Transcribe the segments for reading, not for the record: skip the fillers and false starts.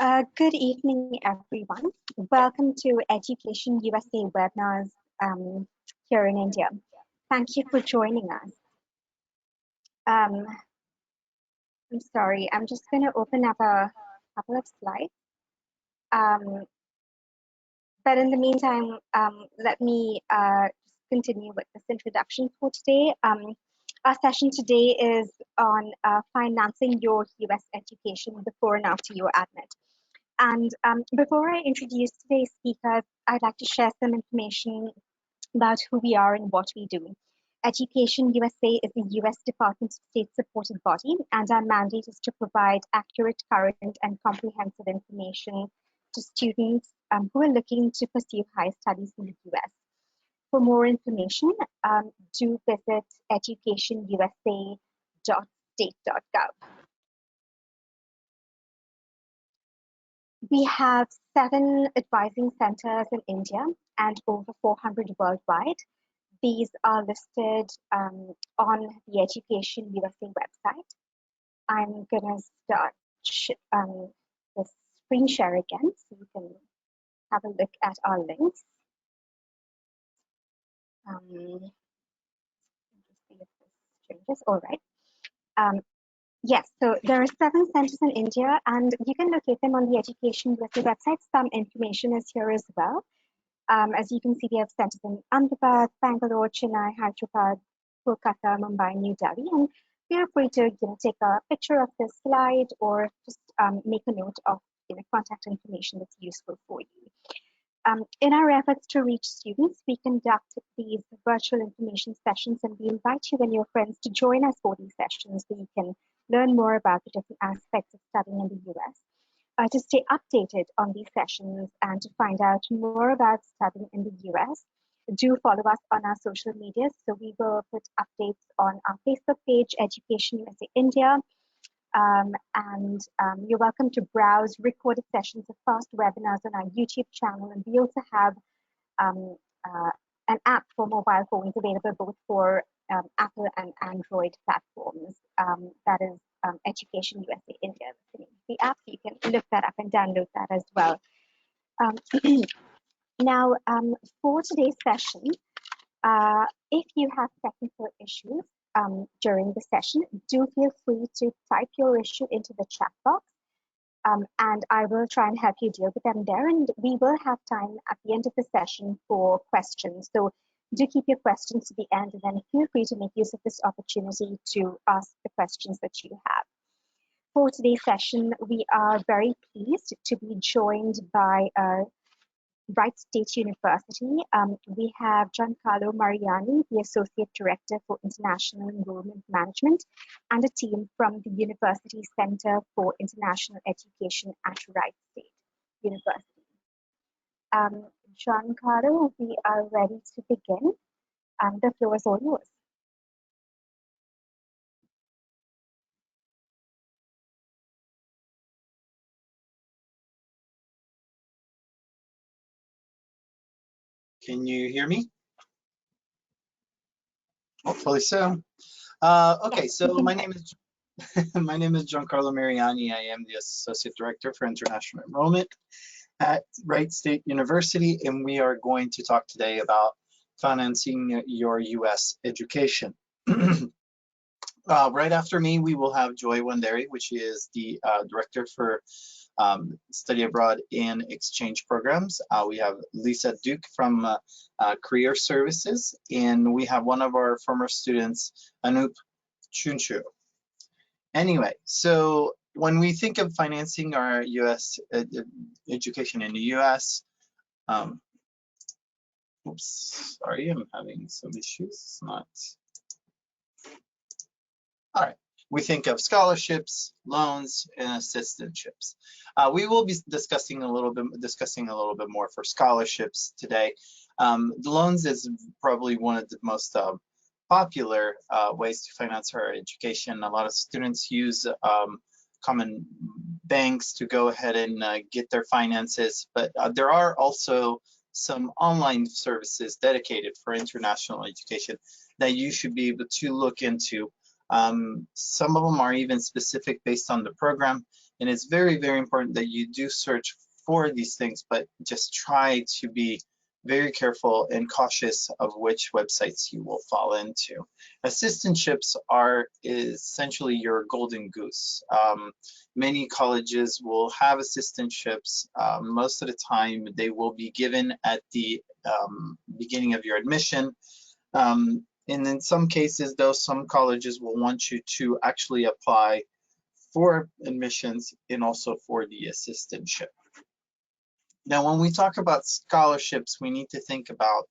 Good evening, everyone. Welcome to Education USA webinars here in India. Thank you for joining us. I'm sorry, I'm just going to open up a couple of slides. But in the meantime, let me continue with this introduction for today. Our session today is on financing your US education before and after your admit. And before I introduce today's speakers, I'd like to share some information about who we are and what we do. Education USA is a US Department of State supported body, and our mandate is to provide accurate, current, and comprehensive information to students who are looking to pursue higher studies in the US. For more information, do visit educationusa.state.gov. We have 7 advising centers in India and over 400 worldwide. These are listed on the Education USA website. I'm going to start the screen share again so you can have a look at our links. Let me see if this changes. All right. Yes, so there are 7 centers in India, and you can locate them on the Education USA website. Some information is here as well. As you can see, we have centers in Ahmedabad, Bangalore, Chennai, Hyderabad, Kolkata, Mumbai, New Delhi, and feel free to take a picture of this slide or just make a note of contact information that's useful for you. In our efforts to reach students, we conduct these virtual information sessions, and we invite you and your friends to join us for these sessions so you can learn more about the different aspects of studying in the US. To stay updated on these sessions and to find out more about studying in the US, do follow us on our social media. So we will put updates on our Facebook page, Education USA India, and you're welcome to browse recorded sessions of past webinars on our YouTube channel. And we also have an app for mobile phones available both for Apple and Android platforms. That is Education USA India, the app. You can look that up and download that as well. Now, for today's session, if you have technical issues during the session, do feel free to type your issue into the chat box, and I will try and help you deal with them there. And we will have time at the end of the session for questions. So do keep your questions to the end, and then feel free to make use of this opportunity to ask the questions that you have. For today's session, we are very pleased to be joined by Wright State University. We have Giancarlo Mariani, the Associate Director for International Enrollment Management, and a team from the University Center for International Education at Wright State University. Giancarlo, we are ready to begin. The floor is all yours. Can you hear me? Hopefully so. Okay, so my name is Giancarlo Mariani. I am the Associate Director for International Enrollment at Wright State University, and we are going to talk today about financing your U.S. education. Right after me, we will have Joy Wanderi, which is the Director for Study Abroad and Exchange Programs. We have Lisa Duke from Career Services, and we have one of our former students, Anup Chunchu. Anyway, so when we think of financing our U.S. education in the U.S., oops, sorry, I'm having some issues. Not. All right. We think of scholarships, loans, and assistantships. We will be discussing a little bit more for scholarships today. The loans is probably one of the most popular ways to finance our education. A lot of students use common banks to go ahead and get their finances, but there are also some online services dedicated for international education that you should be able to look into Some of them are even specific based on the program, and it's very, very important that you do search for these things, but just try to be very careful and cautious of which websites you will fall into. Assistantships are essentially your golden goose. Many colleges will have assistantships. Most of the time, they will be given at the beginning of your admission. And in some cases, though, some colleges will want you to actually apply for admissions and also for the assistantship. Now, when we talk about scholarships, we need to think about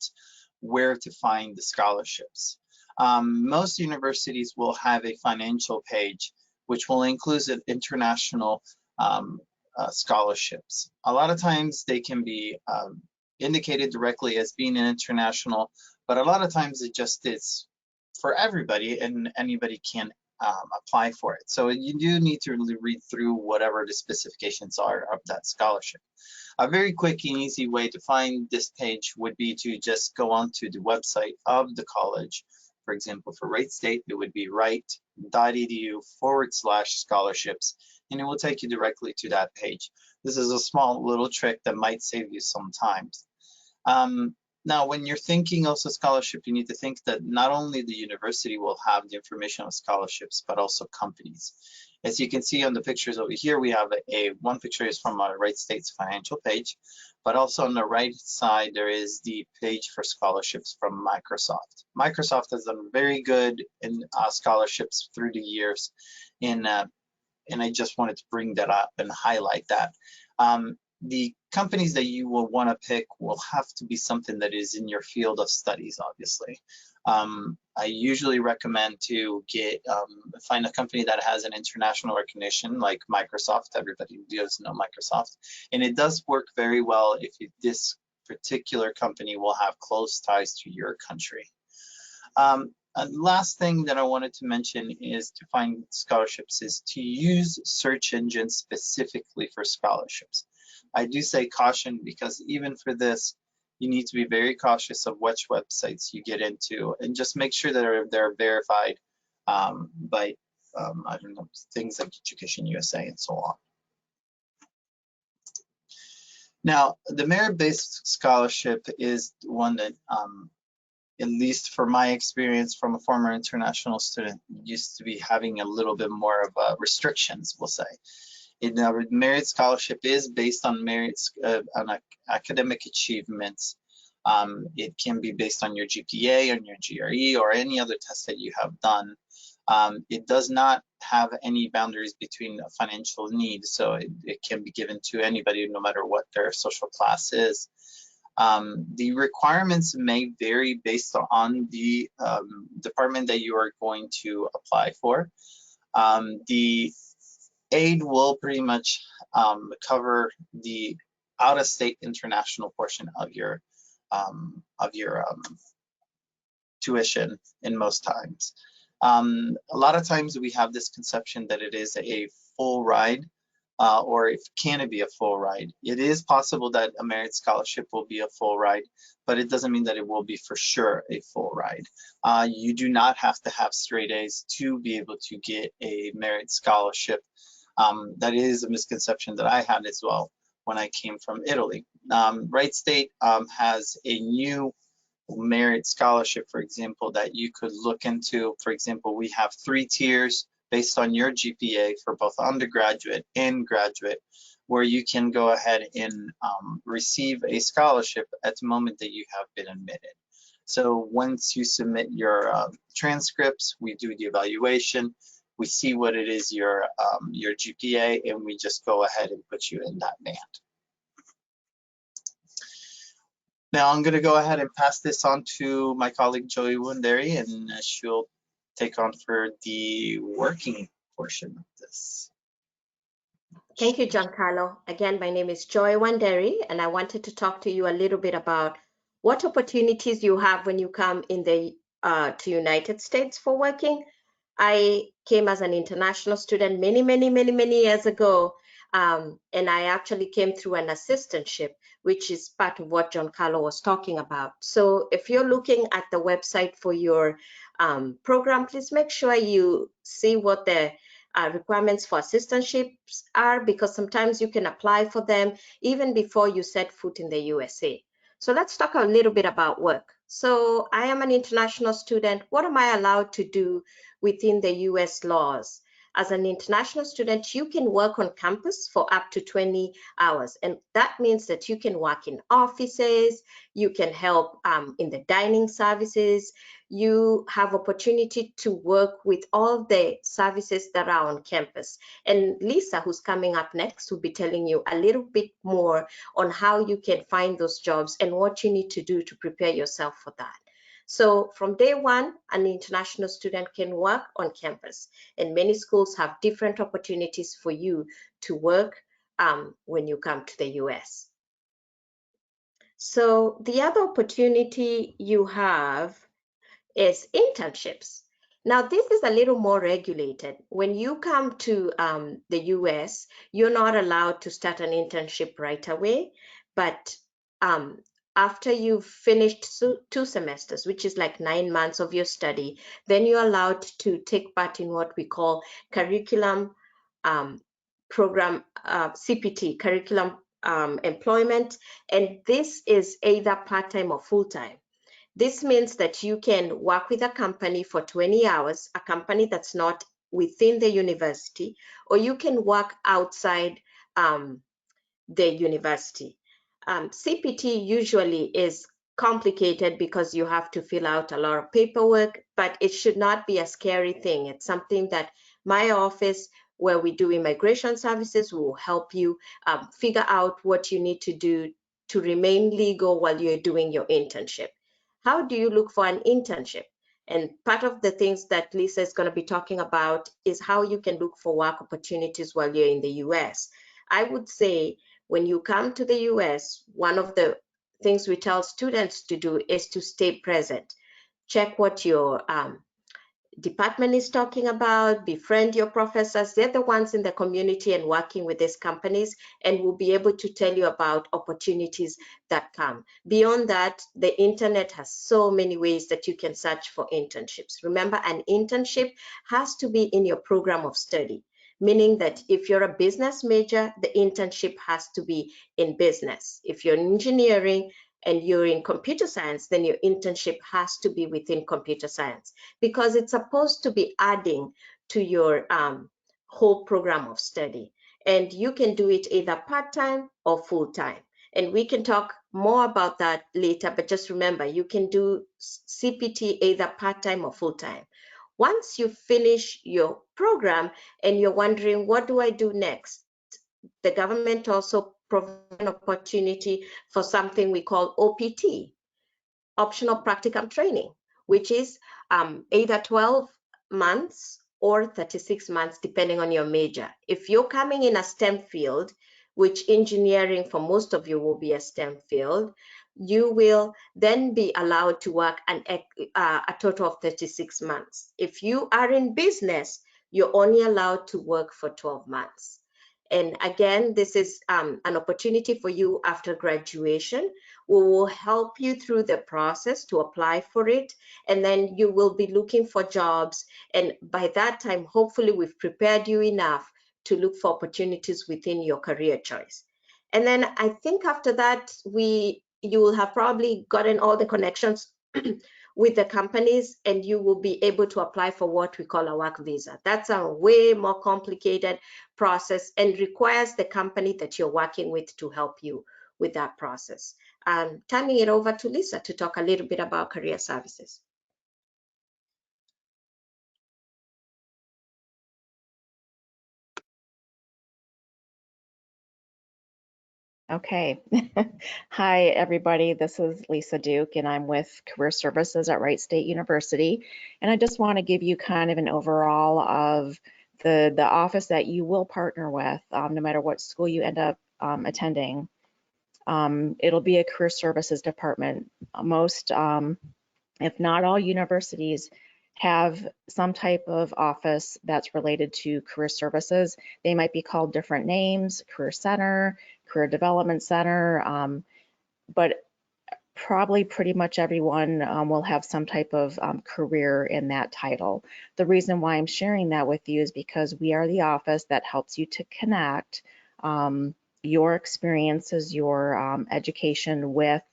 where to find the scholarships. Most universities will have a financial page, which will include international scholarships. A lot of times they can be indicated directly as being an international, but a lot of times it just is for everybody and anybody can apply for it. So you do need to really read through whatever the specifications are of that scholarship. A very quick and easy way to find this page would be to just go onto the website of the college. For example, for Wright State, it would be wright.edu/scholarships, and it will take you directly to that page. This is a small little trick that might save you some time. Now, when you're thinking also scholarship, you need to think that not only the university will have the information on scholarships, but also companies. As you can see on the pictures over here, we have one picture is from our Wright State's financial page, but also on the right side, there is the page for scholarships from Microsoft. Microsoft has done very good in scholarships through the years, and I just wanted to bring that up and highlight that. The companies that you will want to pick will have to be something that is in your field of studies, obviously. I usually recommend to find a company that has an international recognition like Microsoft. Everybody does know Microsoft. And it does work very well if this particular company will have close ties to your country. Last thing that I wanted to mention is to find scholarships is to use search engines specifically for scholarships. I do say caution because even for this, you need to be very cautious of which websites you get into and just make sure that they're verified by, I don't know, things like Education USA and so on. Now, the merit-based scholarship is one that, at least for my experience from a former international student, used to be having a little bit more of restrictions, we'll say. The merit scholarship is based on merits on academic achievements. It can be based on your GPA, on your GRE, or any other test that you have done. It does not have any boundaries between financial needs, so it can be given to anybody no matter what their social class is. The requirements may vary based on the department that you are going to apply for. The aid will pretty much cover the out-of-state international portion of your tuition in most times. A lot of times we have this conception that it is a full ride, or can it be a full ride? It is possible that a merit scholarship will be a full ride, but it doesn't mean that it will be for sure a full ride. You do not have to have straight A's to be able to get a merit scholarship. That is a misconception that I had as well when I came from Italy. Wright State has a new merit scholarship, for example, that you could look into. For example, we have 3 tiers based on your GPA for both undergraduate and graduate, where you can go ahead and receive a scholarship at the moment that you have been admitted. So once you submit your transcripts, we do the evaluation. We see what it is your GPA, and we just go ahead and put you in that band. Now I'm going to go ahead and pass this on to my colleague Joy Wunderi, and she'll take on for the working portion of this. Thank you, Giancarlo. Again, my name is Joy Wunderi, and I wanted to talk to you a little bit about what opportunities you have when you come in the to United States for working. I came as an international student many years ago, and I actually came through an assistantship, which is part of what Giancarlo was talking about. So if you're looking at the website for your program, please make sure you see what the requirements for assistantships are, because sometimes you can apply for them even before you set foot in the USA. So let's talk a little bit about work. So I am an international student. What am I allowed to do within the US laws? As an international student, you can work on campus for up to 20 hours. And that means that you can work in offices, you can help in the dining services, you have opportunity to work with all the services that are on campus. And Lisa, who's coming up next, will be telling you a little bit more on how you can find those jobs and what you need to do to prepare yourself for that. So from day one, an international student can work on campus, and many schools have different opportunities for you to work when you come to the US. So the other opportunity you have is internships. Now, this is a little more regulated. When you come to the US, you're not allowed to start an internship right away, but after you've finished 2 semesters, which is like 9 months of your study, then you're allowed to take part in what we call curriculum program, CPT, Curriculum Employment, and this is either part-time or full-time. This means that you can work with a company for 20 hours, a company that's not within the university, or you can work outside the university. CPT usually is complicated because you have to fill out a lot of paperwork, but it should not be a scary thing. It's something that my office, where we do immigration services, will help you figure out what you need to do to remain legal while you're doing your internship. How do you look for an internship? And part of the things that Lisa is going to be talking about is how you can look for work opportunities while you're in the US. I would say when you come to the US, one of the things we tell students to do is to stay present. Check what your department is talking about, befriend your professors. They're the ones in the community and working with these companies, and will be able to tell you about opportunities that come. Beyond that, the internet has so many ways that you can search for internships. Remember, an internship has to be in your program of study, meaning that if you're a business major, the internship has to be in business. If you're in engineering and you're in computer science, then your internship has to be within computer science, because it's supposed to be adding to your whole program of study. And you can do it either part-time or full-time. And we can talk more about that later, but just remember, you can do CPT either part-time or full-time. Once you finish your program and you're wondering, what do I do next? The government also provides an opportunity for something we call OPT, optional practicum training, which is either 12 months or 36 months, depending on your major. If you're coming in a STEM field, which engineering for most of you will be a STEM field, you will then be allowed to work a total of 36 months. If you are in business, you're only allowed to work for 12 months. And again, this is an opportunity for you after graduation. We will help you through the process to apply for it, and then you will be looking for jobs. And by that time, hopefully we've prepared you enough to look for opportunities within your career choice. And then I think after that, you will have probably gotten all the connections with the companies, and you will be able to apply for what we call a work visa. That's a way more complicated process and requires the company that you're working with to help you with that process. I'm turning it over to Lisa to talk a little bit about career services. Okay. Hi, everybody. This is Lisa Duke, and I'm with Career Services at Wright State University. And I just want to give you kind of an overall of the office that you will partner with, no matter what school you end up attending. It'll be a career services department. Most, if not all universities, have some type of office that's related to career services. They might be called different names, career center, career development center, but probably pretty much everyone will have some type of career in that title. The reason why I'm sharing that with you is because we are the office that helps you to connect your experiences, your education with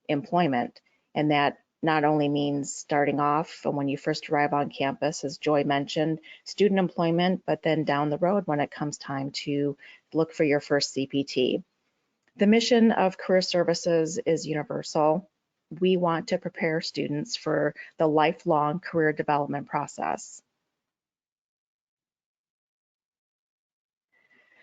employment. And that not only means starting off when you first arrive on campus, as Joy mentioned, student employment, but then down the road when it comes time to look for your first CPT. The mission of Career Services is universal. We want to prepare students for the lifelong career development process.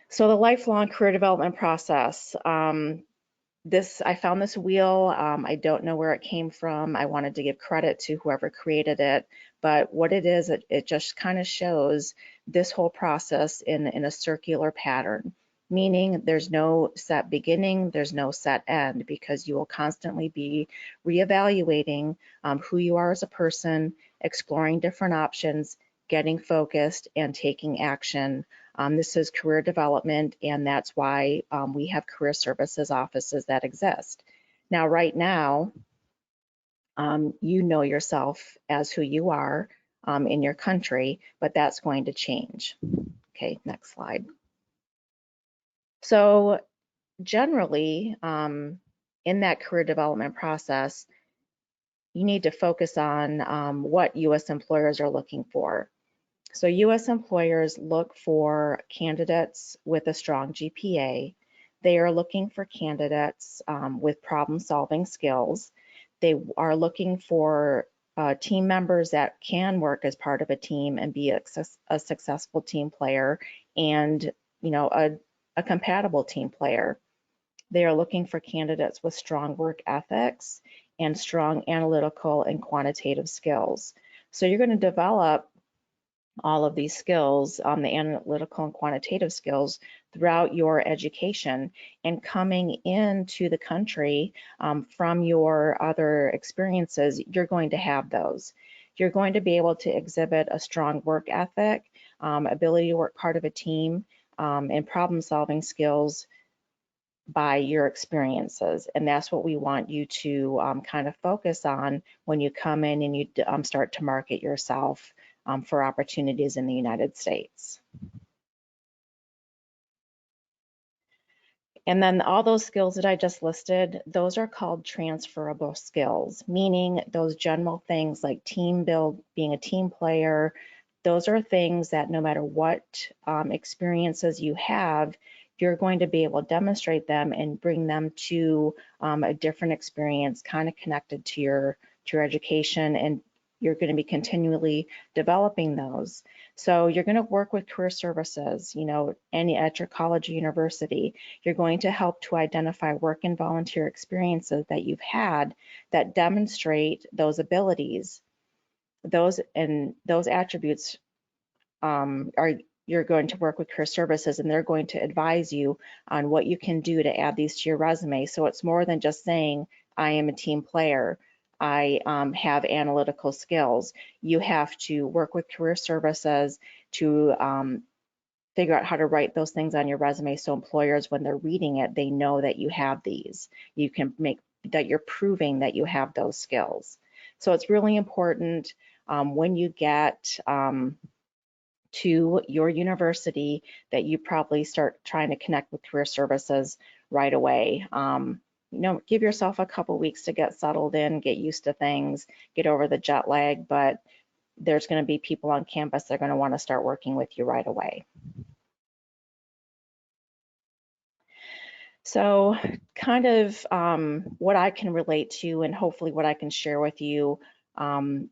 So the lifelong career development process, I found this wheel. I don't know where it came from. I wanted to give credit to whoever created it, but what it is, it just kind of shows this whole process in a circular pattern, meaning there's no set beginning, there's no set end, because you will constantly be reevaluating who you are as a person, exploring different options, getting focused, and taking action. This is career development, and that's why we have career services offices that exist. Now, right now, you know yourself as who you are in your country, but that's going to change. Okay, next slide. So generally, in that career development process, you need to focus on what U.S. employers are looking for. So U.S. employers look for candidates with a strong GPA. They are looking for candidates with problem-solving skills. They are looking for team members that can work as part of a team and be a successful team player, and a compatible team player. They are looking for candidates with strong work ethics and strong analytical and quantitative skills. So you're going to develop all of these skills, the analytical and quantitative skills, throughout your education, and coming into the country from your other experiences, you're going to have those. You're going to be able to exhibit a strong work ethic, ability to work part of a team, and problem-solving skills by your experiences. And that's what we want you to kind of focus on when you come in and you start to market yourself for opportunities in the United States. And then all those skills that I just listed, those are called transferable skills, meaning those general things like team build, being a team player, those are things that no matter what experiences you have, you're going to be able to demonstrate them and bring them to a different experience, kind of connected to your education, and you're going to be continually developing those. So you're going to work with career services, at your college or university. You're going to help to identify work and volunteer experiences that you've had that demonstrate those abilities. Those attributes you're going to work with career services, and they're going to advise you on what you can do to add these to your resume. So it's more than just saying, I am a team player, I have analytical skills. You have to work with career services to figure out how to write those things on your resume, so employers, when they're reading it, they know that you have these. You can make that you're proving that you have those skills. So it's really important when you get to your university that you probably start trying to connect with career services right away. Give yourself a couple weeks to get settled in, get used to things, get over the jet lag, but there's going to be people on campus that are going to want to start working with you right away. So kind of what I can relate to, and hopefully what I can share with you,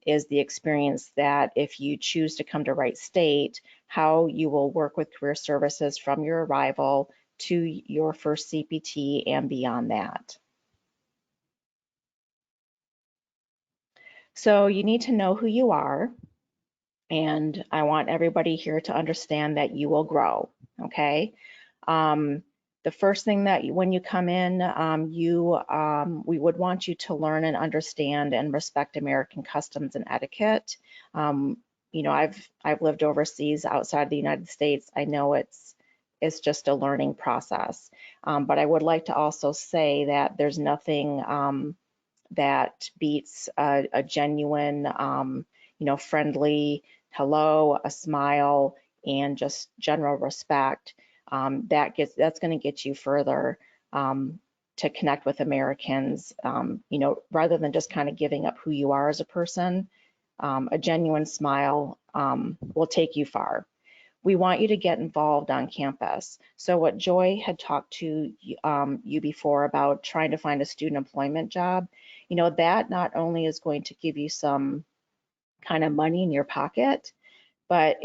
is the experience that if you choose to come to Wright State, how you will work with career services from your arrival to your first CPT and beyond that. So you need to know who you are, and I want everybody here to understand that you will grow, okay? The first thing that when you come in, we would want you to learn and understand and respect American customs and etiquette. I've lived overseas outside the United States. I know it's just a learning process. But I would like to also say that there's nothing that beats a genuine, friendly hello, a smile, and just general respect. That's going to get you further to connect with Americans, rather than just kind of giving up who you are as a person. A genuine smile will take you far. We want you to get involved on campus. So what Joy had talked to you before about trying to find a student employment job, that not only is going to give you some kind of money in your pocket, but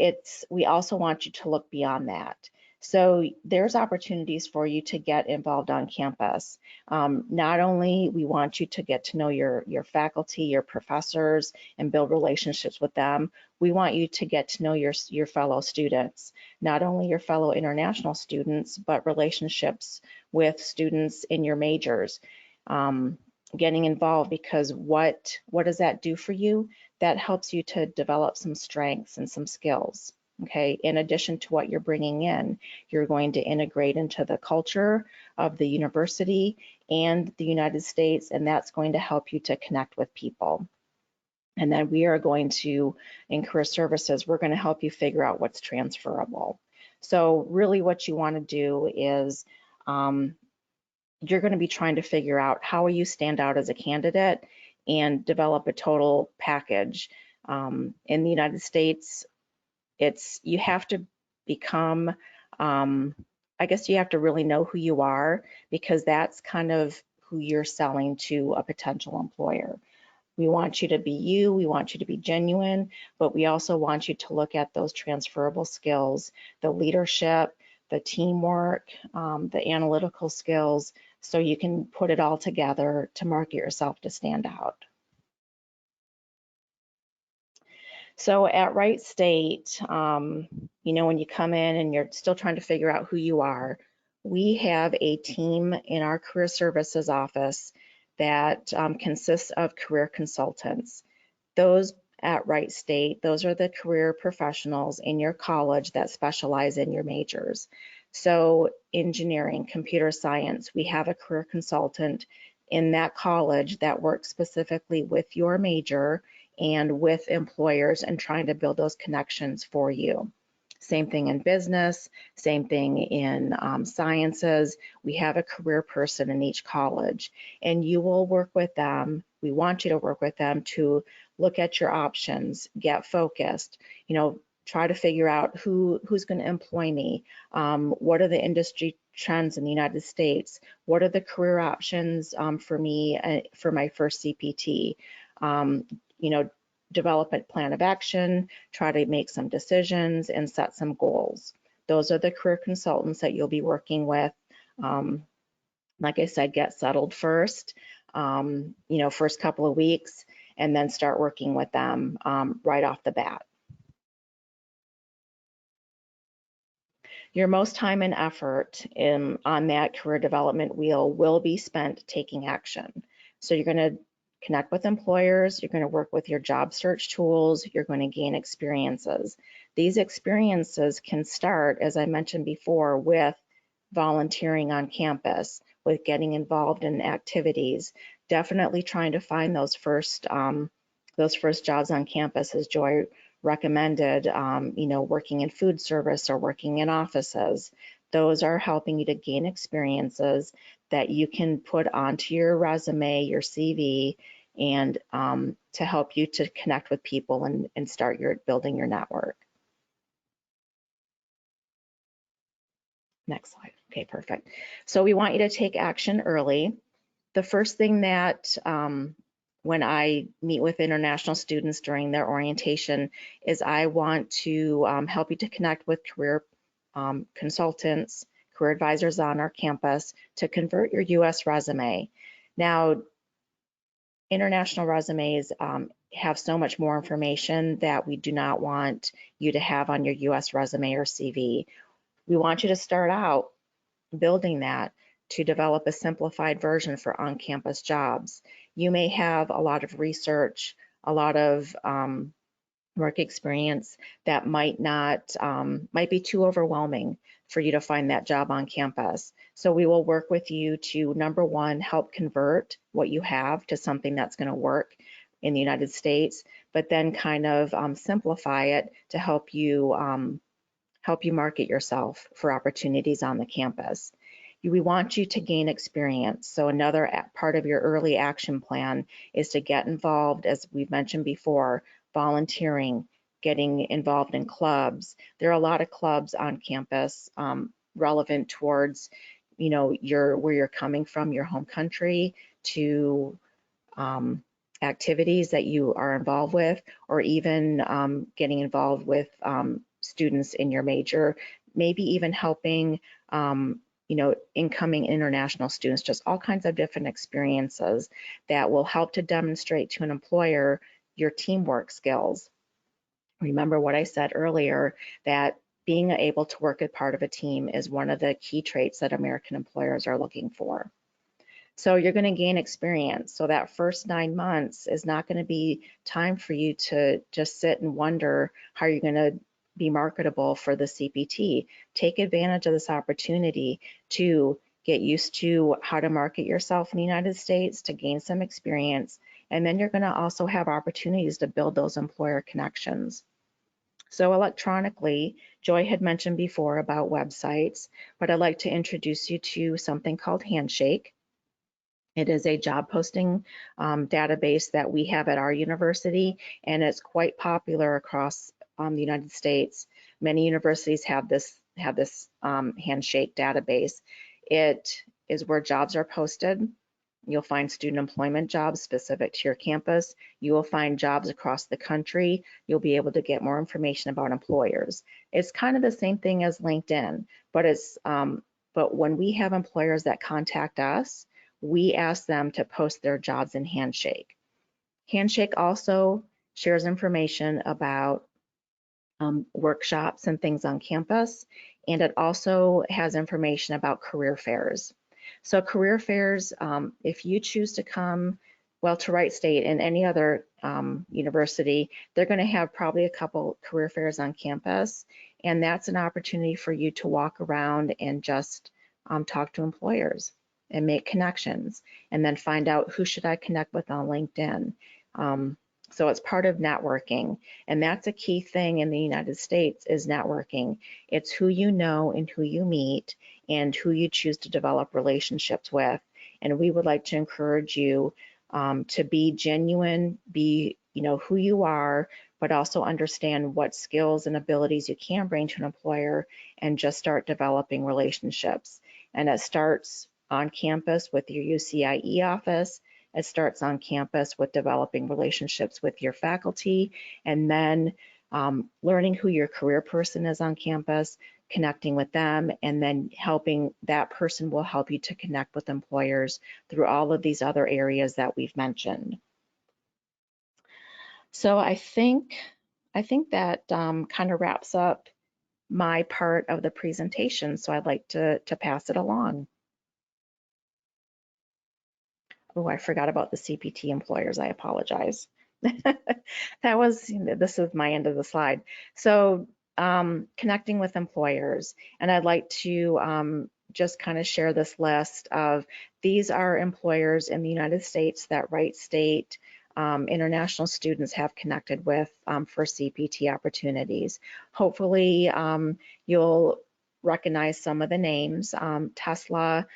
we also want you to look beyond that. So there's opportunities for you to get involved on campus. Not only we want you to get to know your faculty, your professors, and build relationships with them, we want you to get to know your fellow students, not only your fellow international students, but relationships with students in your majors. Getting involved, because what does that do for you? That helps you to develop some strengths and some skills. Okay, in addition to what you're bringing in, you're going to integrate into the culture of the university and the United States, and that's going to help you to connect with people. And then we are going to, in career services, we're going to help you figure out what's transferable. So really what you want to do is you're going to be trying to figure out how will you stand out as a candidate and develop a total package. In the United States, you have to become, I guess you have to really know who you are, because that's kind of who you're selling to a potential employer. We want you to be you, we want you to be genuine, but we also want you to look at those transferable skills, the leadership, the teamwork, the analytical skills, so you can put it all together to market yourself to stand out. So at Wright State, when you come in and you're still trying to figure out who you are, we have a team in our career services office that consists of career consultants. Those at Wright State, those are the career professionals in your college that specialize in your majors. So engineering, computer science, we have a career consultant in that college that works specifically with your major and with employers and trying to build those connections for you. Same thing in business, same thing in sciences. We have a career person in each college, and you will work with them. We want you to work with them to look at your options, get focused, try to figure out who's going to employ me, what are the industry trends in the United States, what are the career options for me for my first CPT, development plan of action, try to make some decisions and set some goals. Those are the career consultants that you'll be working with. Like I said, get settled first, first couple of weeks, and then start working with them right off the bat. Your most time and effort on that career development wheel will be spent taking action. So you're going to connect with employers, you're going to work with your job search tools, you're going to gain experiences. These experiences can start, as I mentioned before, with volunteering on campus, with getting involved in activities, definitely trying to find those first jobs on campus, as Joy recommended, working in food service or working in offices. Those are helping you to gain experiences that you can put onto your resume, your CV, and to help you to connect with people and start building your network. Next slide. Okay, perfect. So we want you to take action early. The first thing that when I meet with international students during their orientation is I want to help you to connect with career consultants, career advisors on our campus to convert your US resume. Now, international resumes have so much more information that we do not want you to have on your US resume or CV. We want you to start out building that to develop a simplified version for on-campus jobs. You may have a lot of research, a lot of work experience that might be too overwhelming for you to find that job on campus. So we will work with you to, number one, help convert what you have to something that's going to work in the United States, but then kind of simplify it to help you market yourself for opportunities on the campus. We want you to gain experience. So another part of your early action plan is to get involved, as we've mentioned before, volunteering, getting involved in clubs. There are a lot of clubs on campus relevant towards, where you're coming from, your home country, to activities that you are involved with, or even getting involved with students in your major, maybe even helping incoming international students, just all kinds of different experiences that will help to demonstrate to an employer your teamwork skills. Remember what I said earlier, that being able to work as part of a team is one of the key traits that American employers are looking for. So you're going to gain experience. So that first 9 months is not going to be time for you to just sit and wonder how you're going to be marketable for the CPT. Take advantage of this opportunity to get used to how to market yourself in the United States, to gain some experience, and then you're going to also have opportunities to build those employer connections. So electronically, Joy had mentioned before about websites, but I'd like to introduce you to something called Handshake. It is a job posting database that we have at our university, and it's quite popular across the United States. Many universities have this Handshake database. It is where jobs are posted. You'll find student employment jobs specific to your campus. You will find jobs across the country. You'll be able to get more information about employers. It's kind of the same thing as LinkedIn, but when we have employers that contact us, we ask them to post their jobs in Handshake. Handshake also shares information about workshops and things on campus, and it also has information about career fairs. So career fairs, if you choose to come, to Wright State and any other university, they're going to have probably a couple career fairs on campus, and that's an opportunity for you to walk around and just talk to employers and make connections, and then find out who should I connect with on LinkedIn. So it's part of networking, and that's a key thing in the United States is networking. It's who you know and who you meet and who you choose to develop relationships with. And we would like to encourage you to be genuine, be who you are, but also understand what skills and abilities you can bring to an employer, and just start developing relationships. And it starts on campus with your UCIE office. It starts on campus with developing relationships with your faculty, and then learning who your career person is on campus, connecting with them, and then that person will help you to connect with employers through all of these other areas that we've mentioned. So I think that kind of wraps up my part of the presentation. So I'd like to pass it along. Oh, I forgot about the CPT employers. I apologize. This is my end of the slide. So connecting with employers, and I'd like to just kind of share this list of, these are employers in the United States that Wright State international students have connected with for CPT opportunities. Hopefully you'll recognize some of the names: Tesla,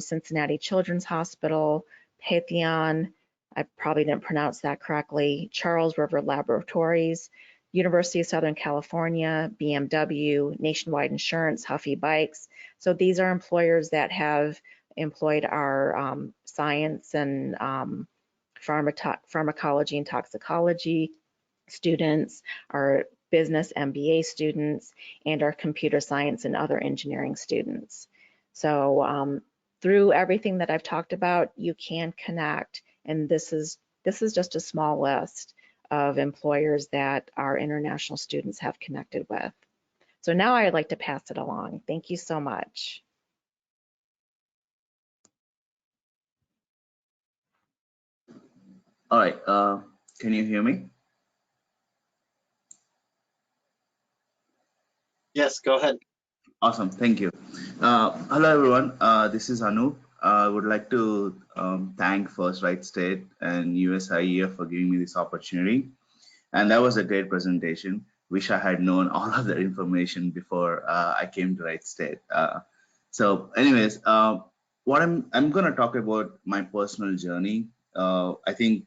Cincinnati Children's Hospital, Patheon, I probably didn't pronounce that correctly, Charles River Laboratories, University of Southern California, BMW, Nationwide Insurance, Huffy Bikes. So these are employers that have employed our science and pharmacology and toxicology students, our business MBA students, and our computer science and other engineering students. So through everything that I've talked about, you can connect, and this is just a small list of employers that our international students have connected with. So now I'd like to pass it along. Thank you so much. All right, can you hear me? Yes, go ahead. Awesome, thank you. Hello everyone, this is Anu. I would like to thank first Wright State and USIEF for giving me this opportunity. And that was a great presentation. Wish I had known all of that information before I came to Wright State. So anyways, what I'm gonna talk about my personal journey. I think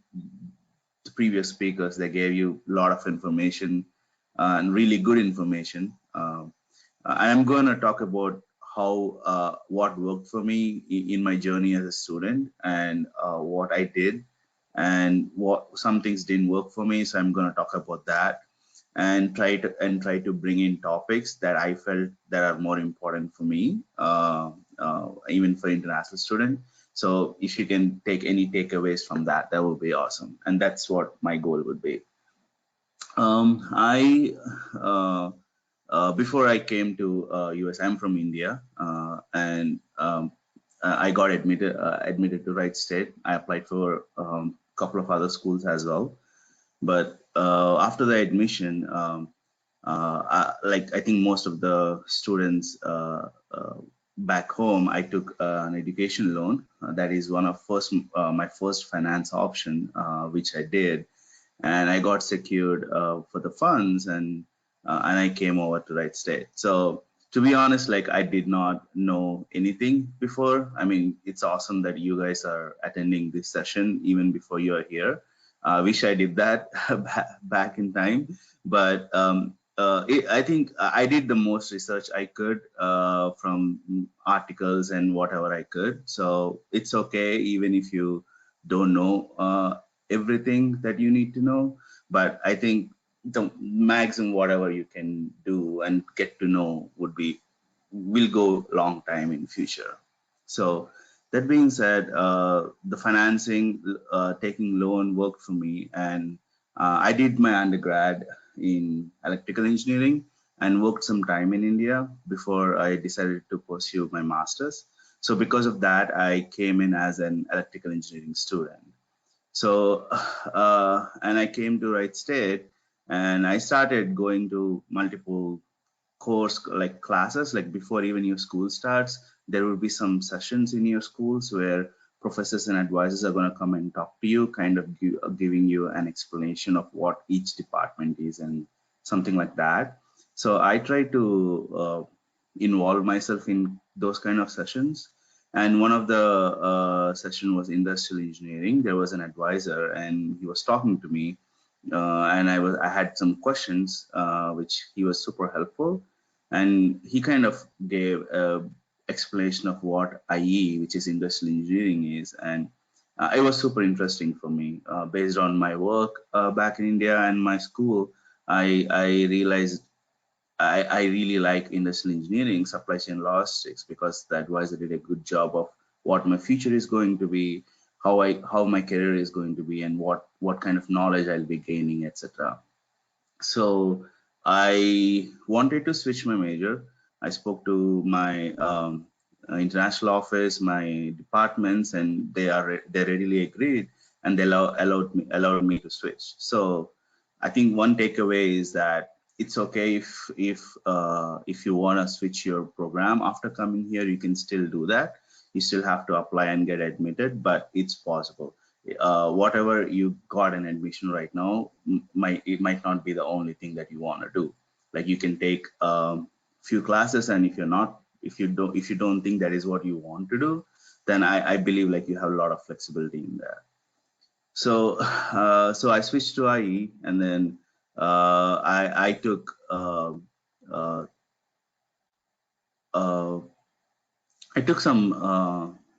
the previous speakers, they gave you a lot of information and really good information. I'm going to talk about how what worked for me in my journey as a student and what I did and what some things didn't work for me. So I'm going to talk about that and try to bring in topics that I felt that are more important for me, even for international student. So if you can take any takeaways from that, that would be awesome. And that's what my goal would be. Before I came to US, I'm from India, and I got admitted to Wright State. I applied for a couple of other schools as well, but after the admission, I think most of the students back home, I took an education loan. That is one of my first finance option, which I did, and I got secured for the funds, and I came over to Wright State. So to be honest, like I did not know anything before. I mean, it's awesome that you guys are attending this session even before you are here. I wish I did that back in time, but I think I did the most research I could from articles and whatever I could. So it's okay even if you don't know everything that you need to know, but I think the maximum whatever you can do and get to know will go long time in future. So that being said, the financing, taking loan worked for me, and I did my undergrad in electrical engineering and worked some time in India before I decided to pursue my master's. So because of that, I came in as an electrical engineering student. So, and I came to Wright State and I started going to multiple course like classes, like before even your school starts, there will be some sessions in your schools where professors and advisors are going to come and talk to you, kind of giving you an explanation of what each department is and something like that. So I try to involve myself in those kind of sessions. And one of the session was industrial engineering. There was an advisor and he was talking to me, and I had some questions, which he was super helpful, and he kind of gave a explanation of what IE, which is industrial engineering, is, and it was super interesting for me. Based on my work back in India and my school, I realized I really like industrial engineering, supply chain logistics, because the advisor did a good job of what my future is going to be, how my career is going to be, and what kind of knowledge I'll be gaining, etc. So I wanted to switch my major. I spoke to my international office, my departments, and they readily agreed, and they allowed me to switch. So I think one takeaway is that it's okay if you want to switch your program after coming here, you can still do that. You still have to apply and get admitted, but it's possible. Whatever you got an admission right now, it might not be the only thing that you want to do. Like you can take few classes, and if you don't think that is what you want to do, then I believe like you have a lot of flexibility in there. So so I switched to IE, and then I took I took some,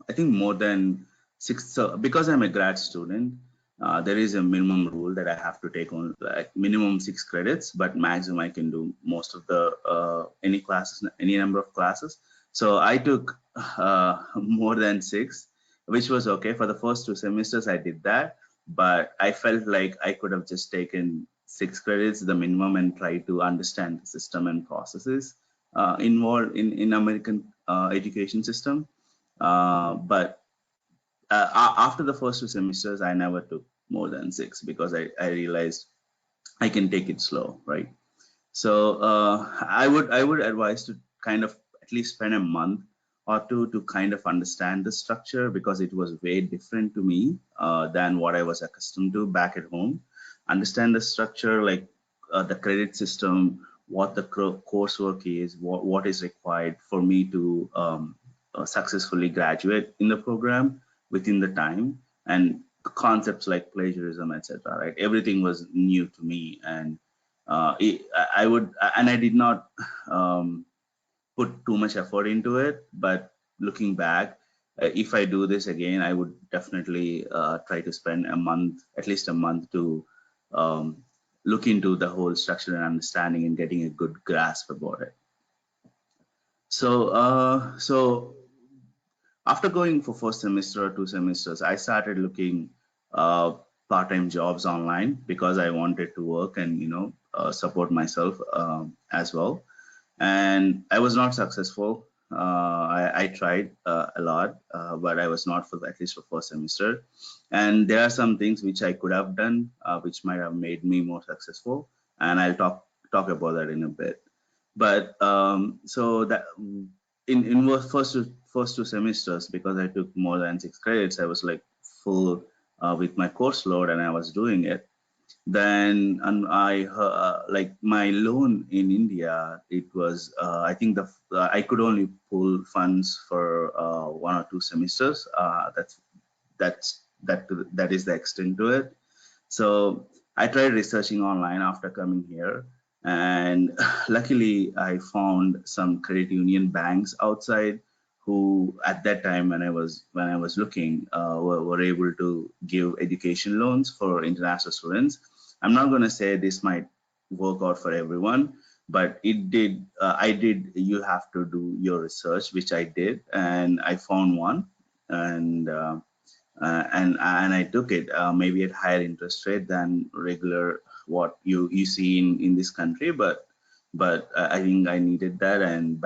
I think more than 6, so because I'm a grad student, there is a minimum rule that I have to take on like minimum 6 credits, but maximum I can do most of the, any classes, any number of classes. So I took more than 6, which was okay. For the first 2 semesters, I did that, but I felt like I could have just taken 6 credits, the minimum, and try to understand the system and processes involved in American education system. But after the first 2 semesters, I never took more than 6 because I realized I can take it slow, right? So I would advise to kind of at least spend a month or two to kind of understand the structure, because it was way different to me than what I was accustomed to back at home. Understand the structure, like the credit system, what the coursework is, what is required for me to successfully graduate in the program within the time, and concepts like plagiarism, etc. Right, everything was new to me, and I did not put too much effort into it. But looking back, if I do this again, I would definitely try to spend a month, at least a month, to um, look into the whole structure and understanding and getting a good grasp about it. So after going for first semester or 2 semesters, I started looking part-time jobs online, because I wanted to work and support myself as well. And I was not successful. I tried a lot, but I was not, for at least for first semester. And there are some things which I could have done, which might have made me more successful. And I'll talk about that in a bit. But so that in first two semesters, because I took more than 6 credits, I was like full with my course load, and I was doing it. Then like my loan in India, it was I think I could only pull funds for 1 or 2 semesters. That is the extent to it. So I tried researching online after coming here, and luckily I found some credit union banks outside who, at that time when I was looking, were able to give education loans for international students. I'm not going to say this might work out for everyone, but it did. You have to do your research, which I did, and I found one, and I took it, maybe at higher interest rate than regular what you see in this country, but I think I needed that, and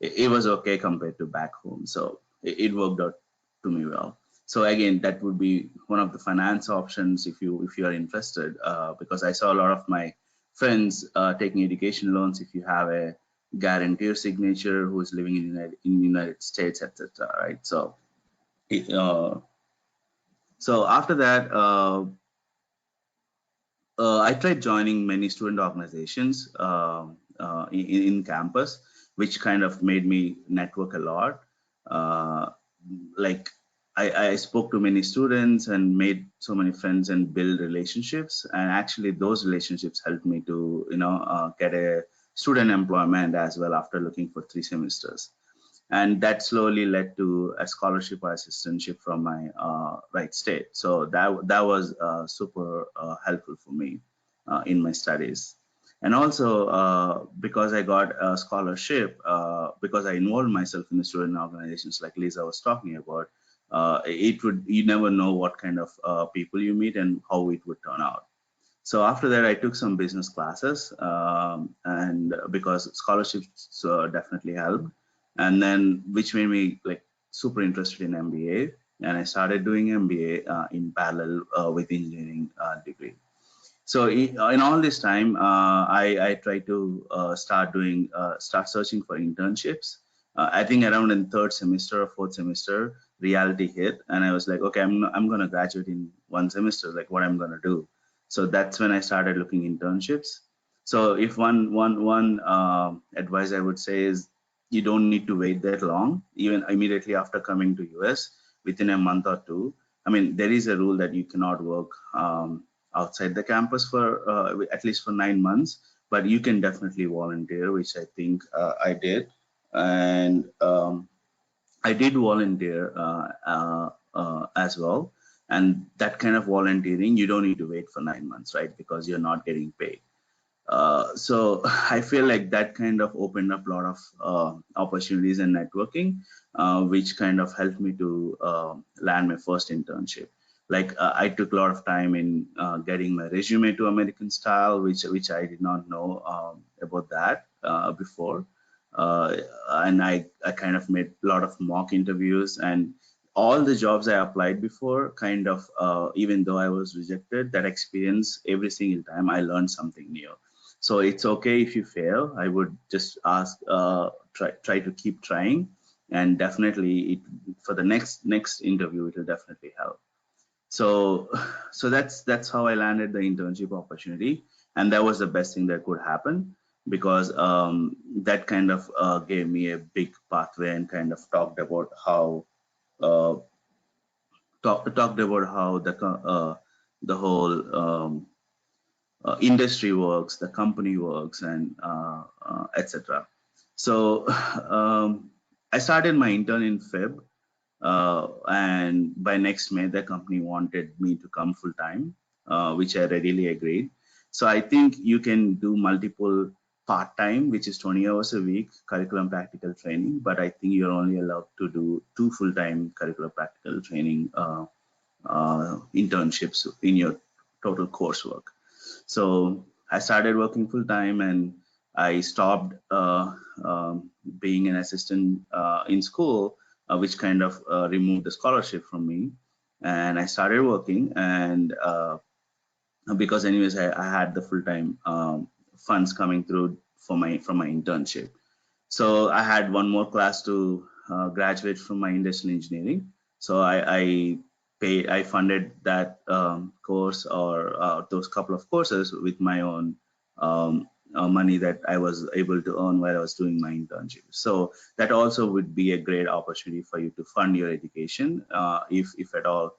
it was okay compared to back home, so it worked out to me well. So again, that would be one of the finance options if you are interested, because I saw a lot of my friends taking education loans. If you have a guarantor signature who is living in the United States, etc. Right, so. So after that, I tried joining many student organizations in campus, which kind of made me network a lot. Like I spoke to many students and made so many friends and build relationships. And actually, those relationships helped me to get a student employment as well after looking for 3 semesters. And that slowly led to a scholarship or assistantship from my Wright State. So that was super helpful for me in my studies. And also because I got a scholarship, because I involved myself in the student organizations like Lisa was talking about, you never know what kind of people you meet and how it would turn out. So after that, I took some business classes, and because scholarships definitely helped, and then which made me like super interested in MBA, and I started doing MBA in parallel with engineering degree. So in all this time, I tried to start searching for internships. I think around in 3rd semester or 4th semester, reality hit, and I was like, okay, I'm gonna graduate in 1 semester. Like, what I'm gonna do? So that's when I started looking internships. So if one advice I would say is, you don't need to wait that long. Even immediately after coming to US, within a month or two. I mean, there is a rule that you cannot work outside the campus for at least for 9 months, but you can definitely volunteer, which I think I did. And I did volunteer as well. And that kind of volunteering, you don't need to wait for 9 months, right? Because you're not getting paid. So I feel like that kind of opened up a lot of opportunities and networking, which kind of helped me to land my first internship. Like I took a lot of time in getting my resume to American style, which I did not know about that before. And I kind of made a lot of mock interviews, and all the jobs I applied before, kind of even though I was rejected, that experience every single time I learned something new. So it's okay if you fail. I would just ask, try to keep trying, and definitely for the next interview, it will definitely help. So that's how I landed the internship opportunity, and that was the best thing that could happen, because that kind of gave me a big pathway and kind of talked about how the whole industry works, the company works, and etc. So I started my intern in Feb, and by next May, the company wanted me to come full time, which I readily agreed. So I think you can do multiple part-time, which is 20 hours a week, curriculum practical training, but I think you're only allowed to do 2 full-time curriculum practical training internships in your total coursework. So I started working full time, and I stopped being an assistant in school, which kind of removed the scholarship from me. And I started working, and because anyways, I had the full time funds coming through from my internship. So I had one more class to graduate from my industrial engineering. So I funded that course, or those couple of courses, with my own money that I was able to earn while I was doing my internship. So that also would be a great opportunity for you to fund your education, if at all,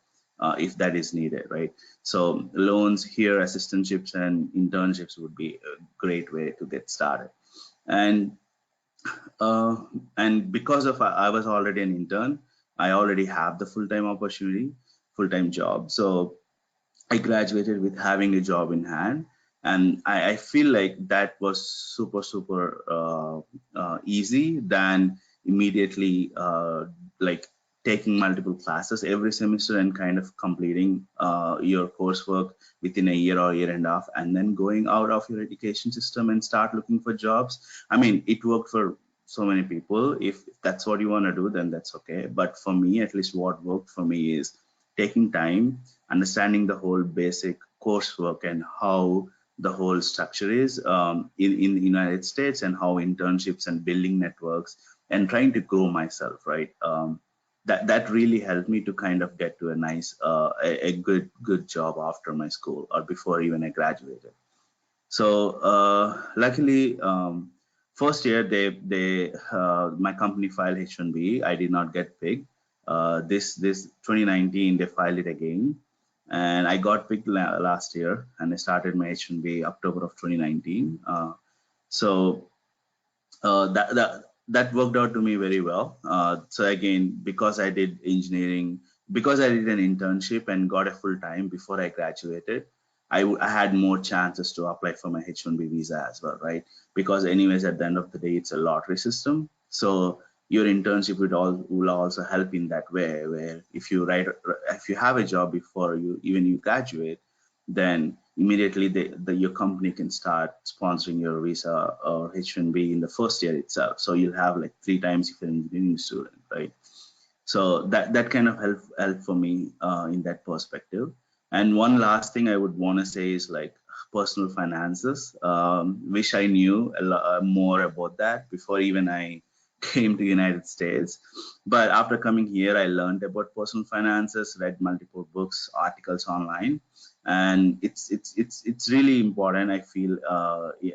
if that is needed, right? So loans here, assistantships and internships would be a great way to get started. And because of I was already an intern, I already have the full-time opportunity, full-time job. So I graduated with having a job in hand, and I feel like that was super easy than immediately like taking multiple classes every semester and kind of completing your coursework within a year or year and a half, and then going out of your education system and start looking for jobs. I mean, it worked for so many people. If that's what you want to do, then that's okay. But for me, at least what worked for me is taking time, understanding the whole basic coursework and how the whole structure is in the United States, and how internships and building networks, and trying to grow myself, right? That really helped me to kind of get to a nice, a good job after my school, or before even I graduated. So luckily, first year my company filed H1B. I did not get picked. This 2019 they filed it again, and I got picked last year, and I started my H1B October of 2019. So that worked out to me very well. So again, because I did engineering, because I did an internship and got a full time before I graduated, I had more chances to apply for my H1B visa as well, right? Because anyways, at the end of the day, it's a lottery system. So your internship will also help in that way, where if you have a job before you graduate, then immediately your company can start sponsoring your visa or H1B in the first year itself. So you'll have like 3 times if you're an engineering student, right? So that kind of help for me in that perspective. And one last thing I would want to say is like personal finances. Wish I knew a lot more about that before even I came to United States. But after coming here, I learned about personal finances, read multiple books, articles online, and it's really important, I feel,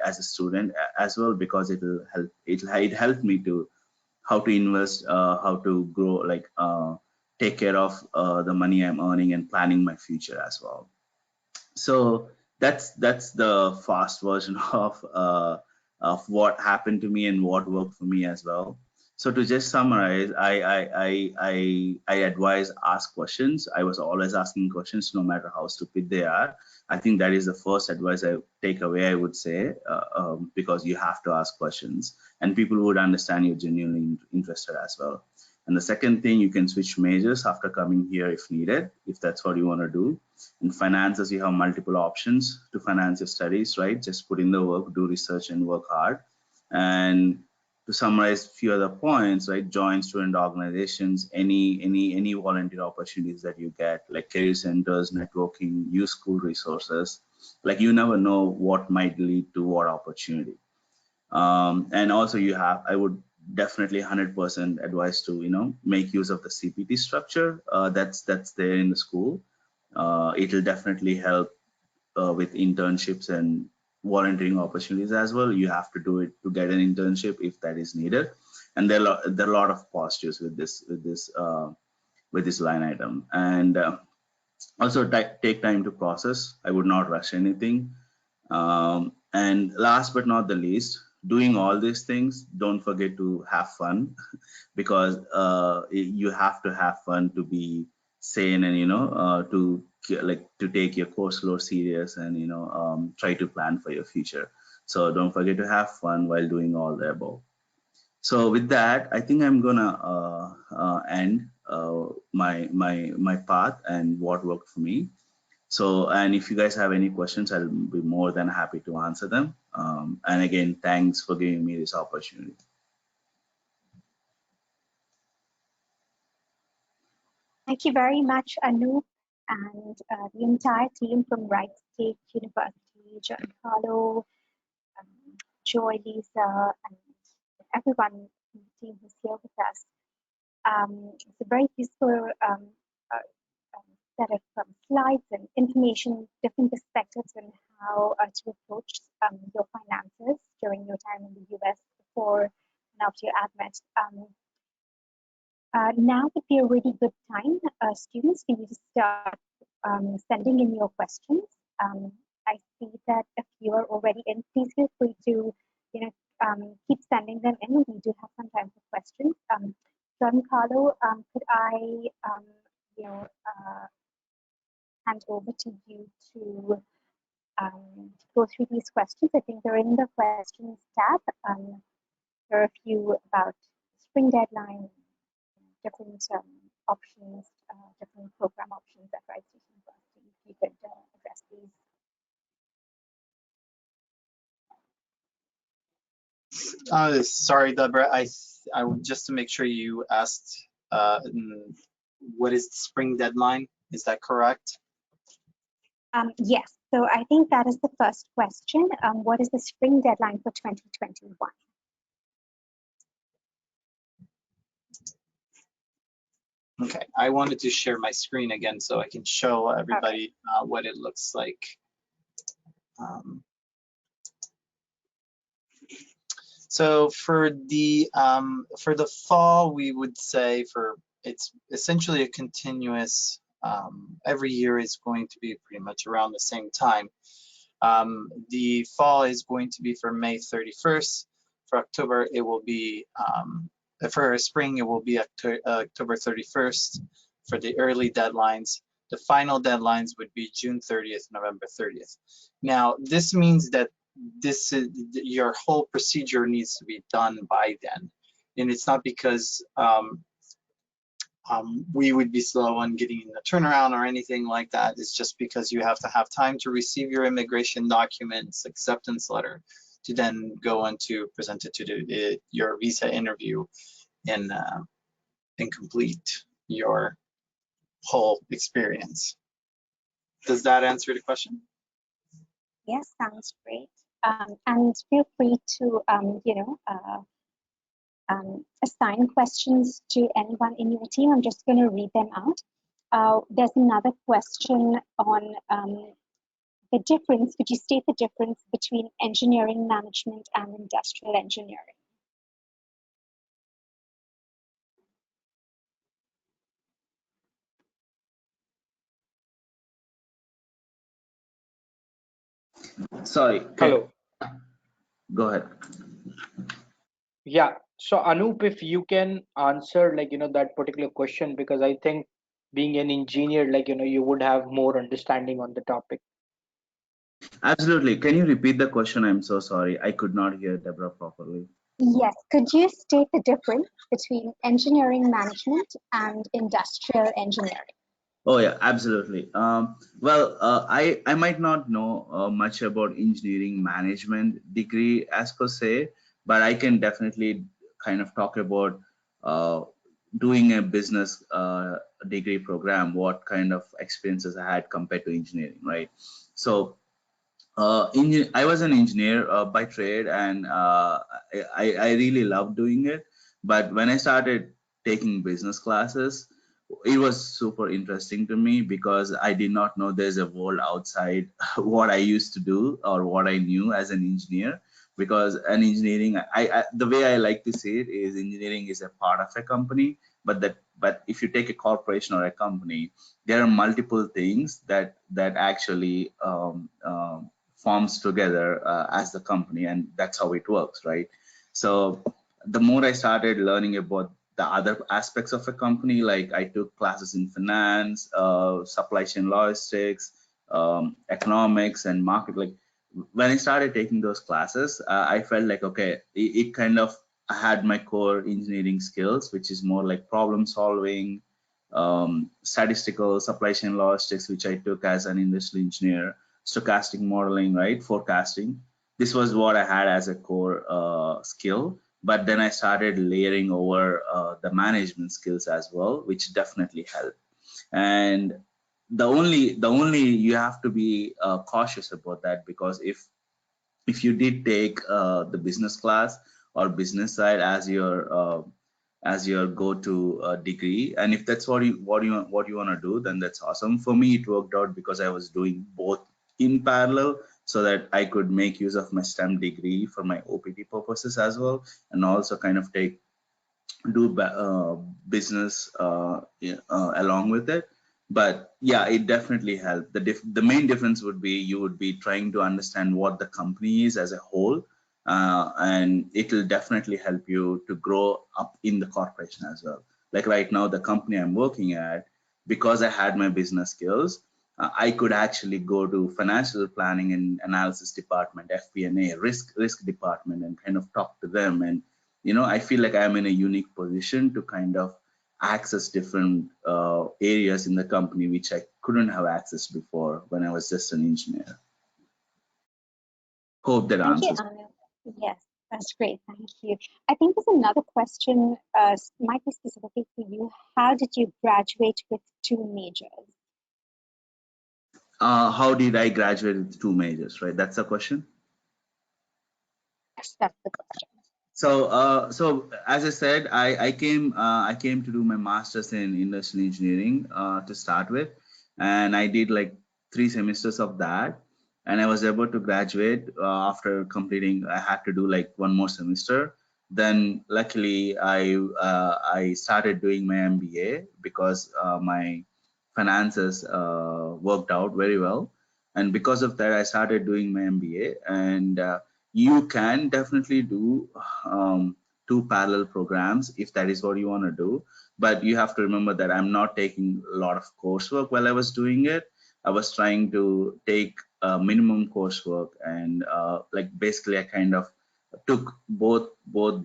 as a student as well, because it helped me to how to invest, how to grow, like take care of the money I'm earning and planning my future as well. So that's the fast version of what happened to me and what worked for me as well. So to just summarize, I advise ask questions. I was always asking questions, no matter how stupid they are. I think that is the first advice I take away, I would say, because you have to ask questions, and people would understand you're genuinely interested as well. And the second thing, you can switch majors after coming here if needed, if that's what you want to do. In finances, you have multiple options to finance your studies, right? Just put in the work, do research, and work hard. And to summarize a few other points, right? Join student organizations, any volunteer opportunities that you get, like career centers, networking, use school resources. Like you never know what might lead to what opportunity. And also I would definitely 100% advise to, make use of the CPT structure that's there in the school. It'll definitely help with internships and volunteering opportunities as well. You have to do it to get an internship if that is needed. And there are a lot of positives with this line item. And also take time to process. I would not rush anything. And last but not the least, doing all these things, don't forget to have fun, because you have to have fun to be sane, and to take your course load serious, and try to plan for your future. So don't forget to have fun while doing all the above. So with that, I think I'm gonna end my path and what worked for me. So, and if you guys have any questions, I'll be more than happy to answer them. And again, thanks for giving me this opportunity. Thank you very much, Anup, and the entire team from Wright State University, Giancarlo, Joy, Lisa, and everyone in the team who's here with us. It's a very useful set of slides and information, different perspectives on how to approach your finances during your time in the US before and after your admit. Now would be a really good time, students, for you to start sending in your questions. I see that if you are already in, please feel free to, keep sending them in. We do have some time for questions. Giancarlo, could I, hand over to you to go through these questions? I think they're in the questions tab. There are a few about spring deadline, different options, different program options at Wright State University. If you could address these. Sorry, Deborah. I just to make sure you asked what is the spring deadline? Is that correct? Yes. So I think that is the first question. What is the spring deadline for 2021? Okay, I wanted to share my screen again so I can show everybody what it looks like. So for the fall, we would say it's essentially a continuous. Every year is going to be pretty much around the same time. The fall is going to be for May 31st. For October, it will be for spring, it will be October 31st. For the early deadlines, the final deadlines would be June 30th, November 30th. Now, this means that your whole procedure needs to be done by then, and it's not because we would be slow on getting the turnaround or anything like that. It's just because you have to have time to receive your immigration documents, acceptance letter, to then go on to present it to your visa interview and complete your whole experience. Does that answer the question? Yes, sounds great. And feel free to, assign questions to anyone in your team. I'm just going to read them out. There's another question on the difference. Could you state the difference between engineering management and industrial engineering? Sorry. Hello. Go ahead. Yeah. So Anup, if you can answer that particular question, because I think being an engineer, you would have more understanding on the topic. Absolutely. Can you repeat the question? I'm so sorry. I could not hear Deborah properly. Yes. Could you state the difference between engineering management and industrial engineering? Oh yeah, absolutely. I might not know much about engineering management degree as per se, but I can definitely kind of talk about doing a business degree program, what kind of experiences I had compared to engineering, right? So I was an engineer by trade, and I really loved doing it. But when I started taking business classes, it was super interesting to me because I did not know there's a world outside what I used to do or what I knew as an engineer. Because an engineering, the way I like to see it is engineering is a part of a company, but if you take a corporation or a company, there are multiple things that actually forms together as the company, and that's how it works, right? So the more I started learning about the other aspects of a company, like I took classes in finance, supply chain logistics, economics, and market. Like when I started taking those classes, I felt like okay, it kind of I had my core engineering skills, which is more like problem solving, statistical, supply chain logistics, which I took as an industrial engineer, stochastic modeling, right, forecasting. This was what I had as a core skill. But then I started layering over the management skills as well, which definitely helped. And the only you have to be cautious about that, because if you did take the business class or business side as your go-to degree, and if that's what you want to do, then that's awesome. For me, it worked out because I was doing both in parallel, so that I could make use of my STEM degree for my OPT purposes as well, and also kind of do business along with it. But yeah, it definitely helped. The main difference would be you would be trying to understand what the company is as a whole, and it will definitely help you to grow up in the corporation as well. Like right now, the company I'm working at, because I had my business skills, I could actually go to financial planning and analysis department, FP&A, risk department, and kind of talk to them. And I feel like I'm in a unique position to kind of access different areas in the company which I couldn't have access before when I was just an engineer. Hope that Thank you, answers. Anu. Yes, that's great. Thank you. I think there's another question, might be specifically for you. How did you graduate with 2 majors? How did I graduate with 2 majors, right? That's the question. Yes, that's the question. So as I said, I came to do my master's in industrial engineering to start with, and I did like 3 semesters of that, and I was able to graduate after completing. I had to do like 1 more semester. Then luckily I started doing my MBA because my finances worked out very well, and because of that I started doing my MBA. And you can definitely do 2 parallel programs if that is what you want to do, but you have to remember that I'm not taking a lot of coursework while I was doing it. I was trying to take minimum coursework, and like basically I kind of took both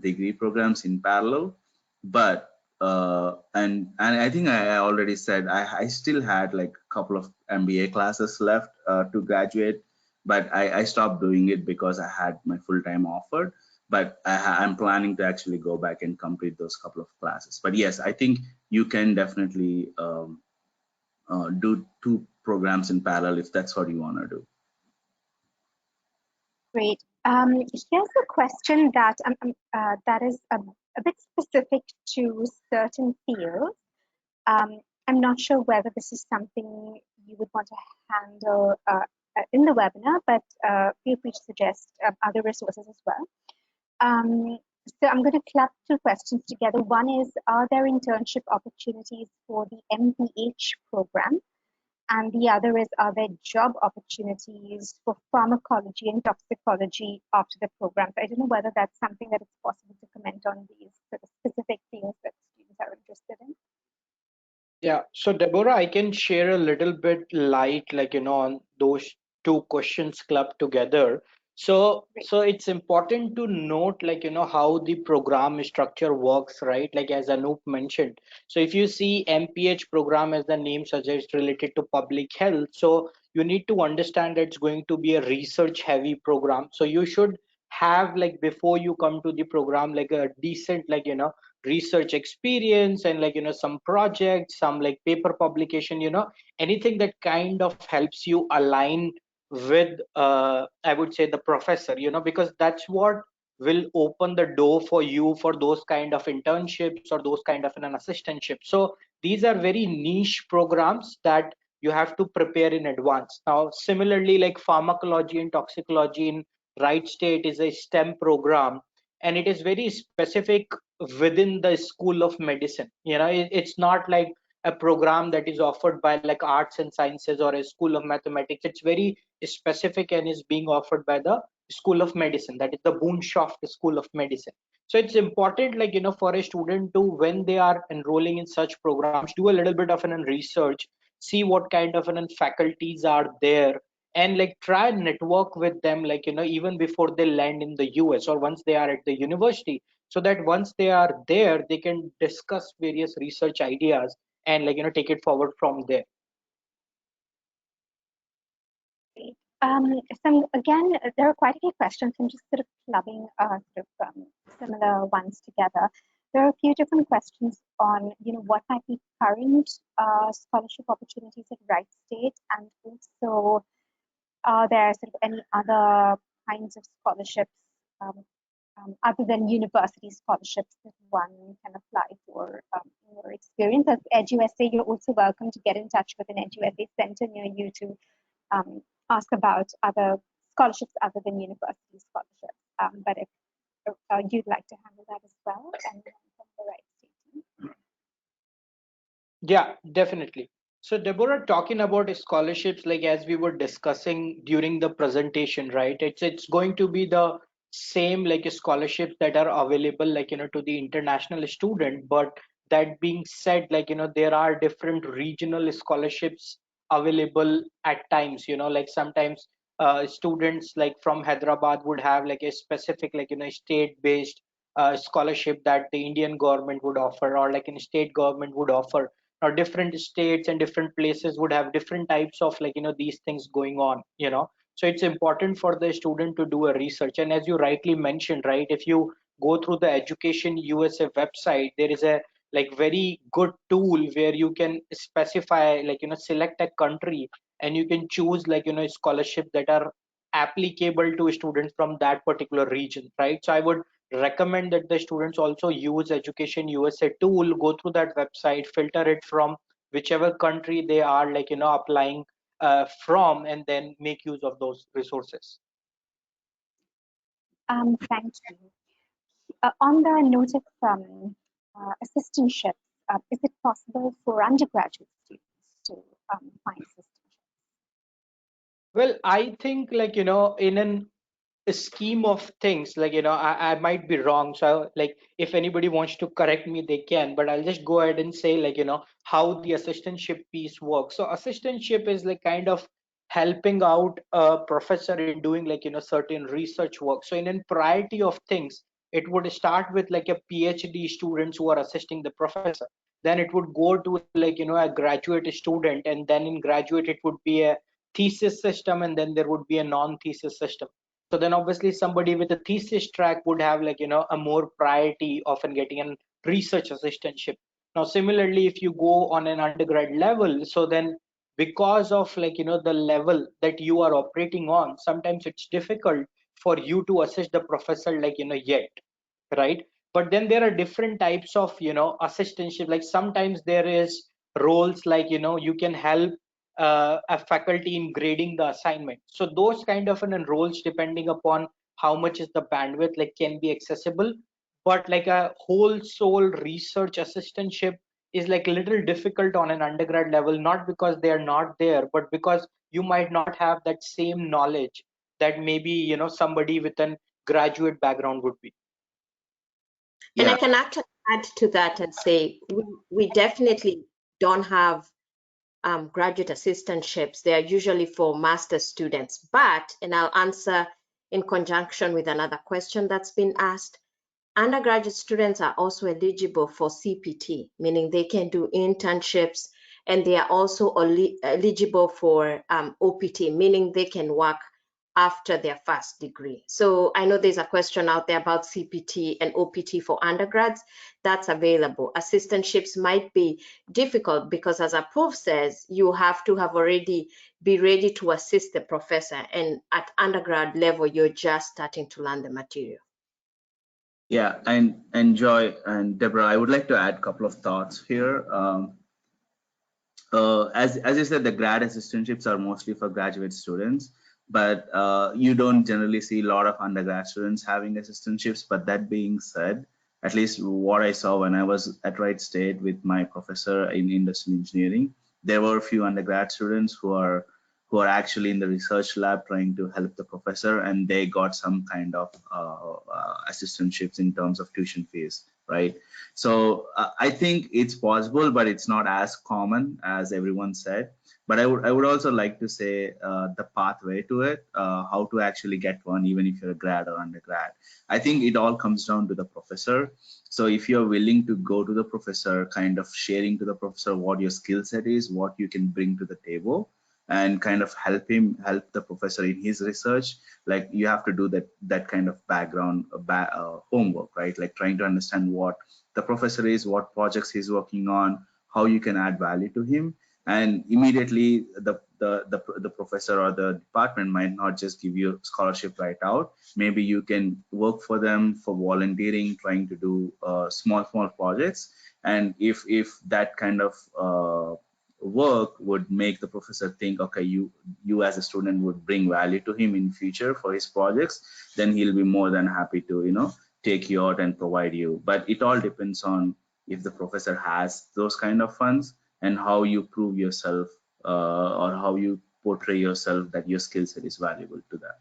degree programs in parallel. But and I think I already said I still had like a couple of MBA classes left to graduate, but I stopped doing it because I had my full-time offer. But I'm planning to actually go back and complete those couple of classes. But yes, I think you can definitely do 2 programs in parallel if that's what you want to do. Great. Here's a question that is a bit specific to certain fields. I'm not sure whether this is something you would want to handle in the webinar, but feel free to suggest other resources as well. So I'm going to club 2 questions together. One is, are there internship opportunities for the MPH program? And the other is, are there job opportunities for pharmacology and toxicology after the program? So I don't know whether that's something that it's possible to comment on, these sort of specific fields that students are interested in. Yeah, so Deborah, I can share a little bit light, on those 2 questions clubbed together. So it's important to note, how the program structure works, right? Like as Anoop mentioned. So if you see MPH program, as the name suggests, related to public health, so you need to understand that it's going to be a research heavy program. So you should have, like, before you come to the program, like a decent, research experience, and some projects, some like paper publication, anything that kind of helps you align with I would say the professor, because that's what will open the door for you for those kind of internships or those kind of an assistantship. So these are very niche programs that you have to prepare in advance. Now similarly, like pharmacology and toxicology in Wright State is a STEM program, and it is very specific within the School of Medicine. It's not like a program that is offered by like arts and sciences or a school of mathematics. It's very specific and is being offered by the School of Medicine, that is the Boonshoft School of Medicine. So it's important, like, for a student to, when they are enrolling in such programs, do a little bit of an research, see what kind of an faculties are there, and like try and network with them, like, even before they land in the US or once they are at the university, so that once they are there, they can discuss various research ideas and like, take it forward from there. So again, there are quite a few questions. I'm just sort of clubbing similar ones together. There are a few different questions on, what might be current scholarship opportunities at Wright State, and also are there sort of any other kinds of scholarships other than university scholarships that one can apply for in your experience? As EduSA, you're also welcome to get in touch with an EduSA center near you to ask about other scholarships other than university scholarships. But if you'd like to handle that as well, and from the Wright State team. Yeah, definitely. So Deborah, talking about scholarships, like as we were discussing during the presentation, right? It's going to be the same like scholarships that are available, like, to the international student. But that being said, like, there are different regional scholarships available at times, like sometimes students like from Hyderabad would have like a specific, like, state-based scholarship that the Indian government would offer, or like in state government would offer, or different states and different places would have different types of, like, these things going on. So it's important for the student to do a research. And as you rightly mentioned, right, if you go through the Education USA website, there is a like very good tool where you can specify, like, select a country, and you can choose, like, scholarship that are applicable to students from that particular region, right? So I would recommend that the students also use Education USA tool, go through that website, filter it from whichever country they are, like, applying from, and then make use of those resources. Thank you. On the note of assistantships, is it possible for undergraduate students to find assistantships? Well, I think, like, in an scheme of things, like, I might be wrong, so like if anybody wants to correct me, they can, but I'll just go ahead and say, like, how the assistantship piece works. So assistantship is like kind of helping out a professor in doing, like, certain research work. So in a priority of things, it would start with like a PhD students who are assisting the professor, then it would go to, like, a graduate student, and then in graduate it would be a thesis system, and then there would be a non-thesis system. So then obviously somebody with a thesis track would have, like, a more priority of getting a research assistantship. Now similarly, if you go on an undergrad level, so then because of, like, the level that you are operating on, sometimes it's difficult for you to assist the professor, like, yet, right? But then there are different types of, assistantship. Like sometimes there is roles, like, you can help a faculty in grading the assignment. So those kind of roles, depending upon how much is the bandwidth, like, can be accessible. But like a whole soul research assistantship is like a little difficult on an undergrad level, not because they are not there, but because you might not have that same knowledge that maybe, somebody with an graduate background would be. And I Yeah, can actually add to that and say we definitely don't have graduate assistantships. They are usually for master's students, but, and I'll answer in conjunction with another question that's been asked, undergraduate students are also eligible for CPT, meaning they can do internships, and they are also eligible for OPT, meaning they can work after their first degree. So I know there's a question out there about CPT and OPT for undergrads. That's available. Assistantships might be difficult because, as our prof says, you have to have already be ready to assist the professor, and at undergrad level you're just starting to learn the material. Yeah, and Joy and Deborah, I would like to add a couple of thoughts here. As you said, the grad assistantships are mostly for graduate students, but you don't generally see a lot of undergrad students having assistantships. But that being said, at least what I saw when I was at Wright State with my professor in industrial engineering, there were a few undergrad students who are actually in the research lab trying to help the professor, and they got some kind of assistantships in terms of tuition fees, right? So I think it's possible, but it's not as common as everyone said. But I would also like to say the pathway to it, how to actually get one, even if you're a grad or undergrad. I think it all comes down to the professor. So if you're willing to go to the professor, kind of sharing to the professor what your skill set is, what you can bring to the table, and kind of help the professor in his research, like you have to do that kind of background homework, right? Like trying to understand what the professor is, what projects he's working on, how you can add value to him. And immediately the professor or the department might not just give you a scholarship right out. Maybe you can work for them for volunteering, trying to do small projects. And if that kind of work would make the professor think, okay, you as a student would bring value to him in future for his projects, then he'll be more than happy to take you out and provide you. But it all depends on if the professor has those kind of funds and how you prove yourself or how you portray yourself that your skill set is valuable to them.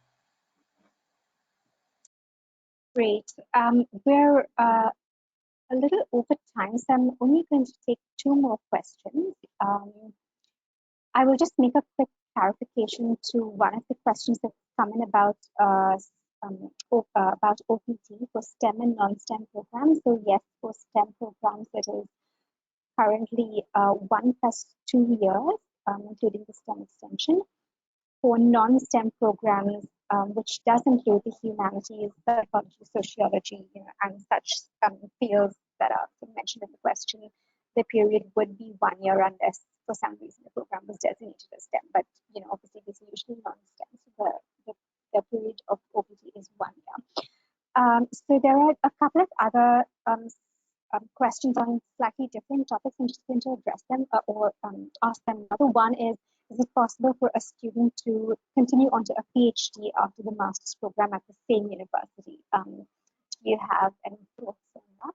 Great. We're a little over time, so I'm only going to take 2 more questions. I will just make a quick clarification to one of the questions that come in about OPT for STEM and non-STEM programs. So yes, for STEM programs, it is currently 1 + 2 years, including the STEM extension. For non-STEM programs, which does include the humanities, psychology, sociology, and such fields that are mentioned in the question, the period would be 1 year unless for some reason the program was designated as STEM. But obviously these are usually non-STEM, so the period of OPT is 1 year. So there are a couple of other questions on slightly different topics. I'm just going to address them or ask them. Another one is it possible for a student to continue onto a PhD after the master's program at the same university? Do you have any thoughts on that?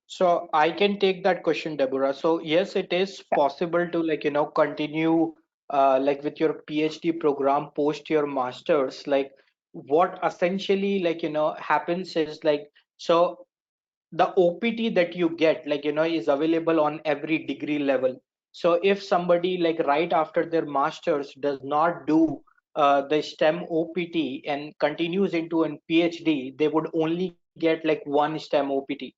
So I can take that question, Deborah. So yes, it is possible to continue with your PhD program post your masters. Like what essentially happens is so the OPT that you get is available on every degree level. So if somebody right after their masters does not do the STEM OPT and continues into a PhD, they would only get 1 STEM OPT.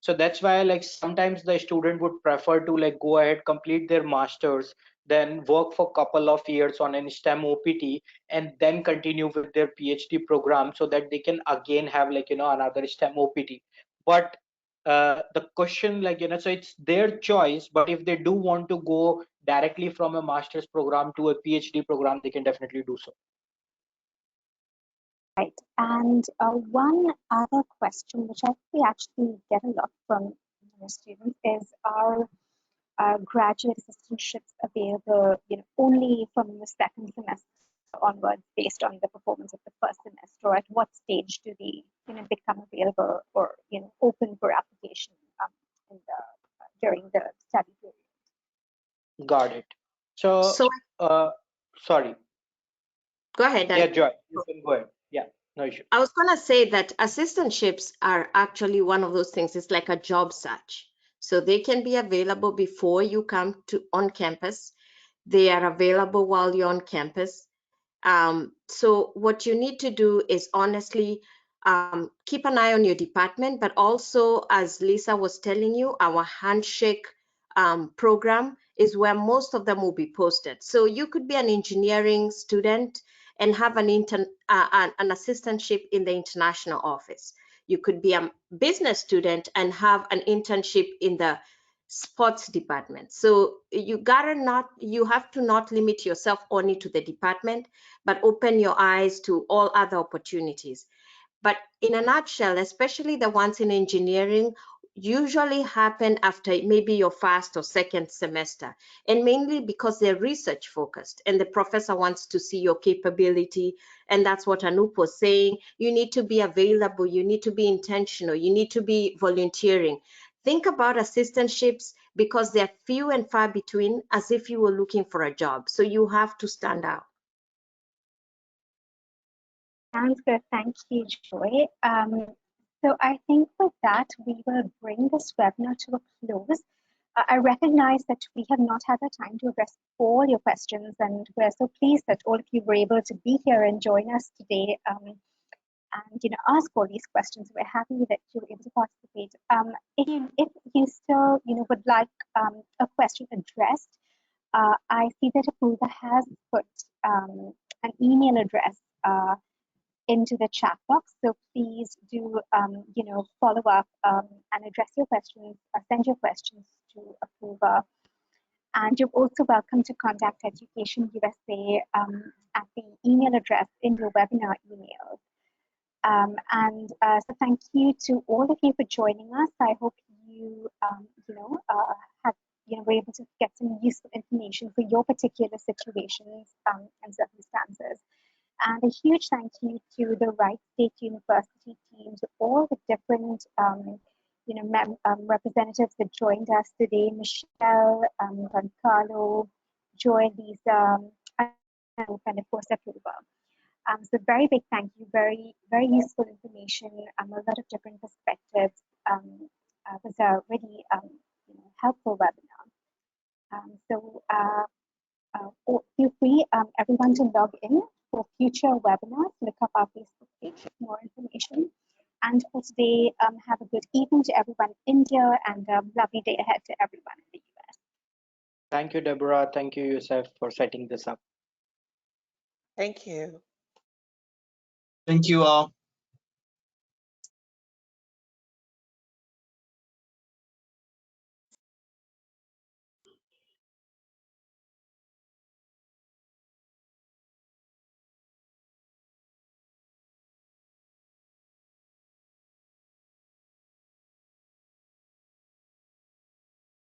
So that's why sometimes the student would prefer to go ahead, complete their masters, then work for a couple of years on an STEM OPT, and then continue with their PhD program so that they can again have another STEM OPT. But the question so it's their choice, but if they do want to go directly from a master's program to a PhD program, they can definitely do so. Right. And one other question, which we actually get a lot from students, is are graduate assistantships available only from the second semester onwards based on the performance of the first semester, or at what stage do they become available or open for application during the study period? Got it. So sorry, go ahead. Yeah, Joy, you can go ahead. Yeah, no issue. I was going to say that assistantships are actually one of those things. It's like a job search. So they can be available before you come on campus. They are available while you're on campus. So what you need to do is honestly keep an eye on your department, but also, as Lisa was telling you, our handshake program is where most of them will be posted. So you could be an engineering student and have an assistantship in the international office. You could be a business student and have an internship in the sports department. So you have to not limit yourself only to the department, but open your eyes to all other opportunities. But in a nutshell, especially the ones in engineering, usually happen after maybe your first or second semester, and mainly because they're research focused and the professor wants to see your capability. And that's what Anup was saying. You need to be available, you need to be intentional, you need to be volunteering. Think about assistantships because they're few and far between, as if you were looking for a job. So you have to stand out. Sounds good. Thank you, Joy. So I think with that, we will bring this webinar to a close. I recognize that we have not had the time to address all your questions, and we're so pleased that all of you were able to be here and join us today and ask all these questions. We're happy that you were able to participate. If you still would like a question addressed, I see that Apurva has put an email address into the chat box. So please do, follow up and address your questions, send your questions to Apurva. And you're also welcome to contact Education USA at the email address in your webinar email. So thank you to all of you for joining us. I hope you, were able to get some useful information for your particular situations and circumstances. And a huge thank you to the Wright State University team, to all the different representatives that joined us today: Michelle, Giancarlo, Joy, Lisa, and of course Apurva. So very big thank you, very, very useful information, a lot of different perspectives. It was a really helpful webinar. Feel free, everyone, to log in for future webinars. Look up our Facebook page for more information. And for today, have a good evening to everyone in India, and a lovely day ahead to everyone in the US. Thank you, Deborah. Thank you, Yusuf, for setting this up. Thank you. Thank you all.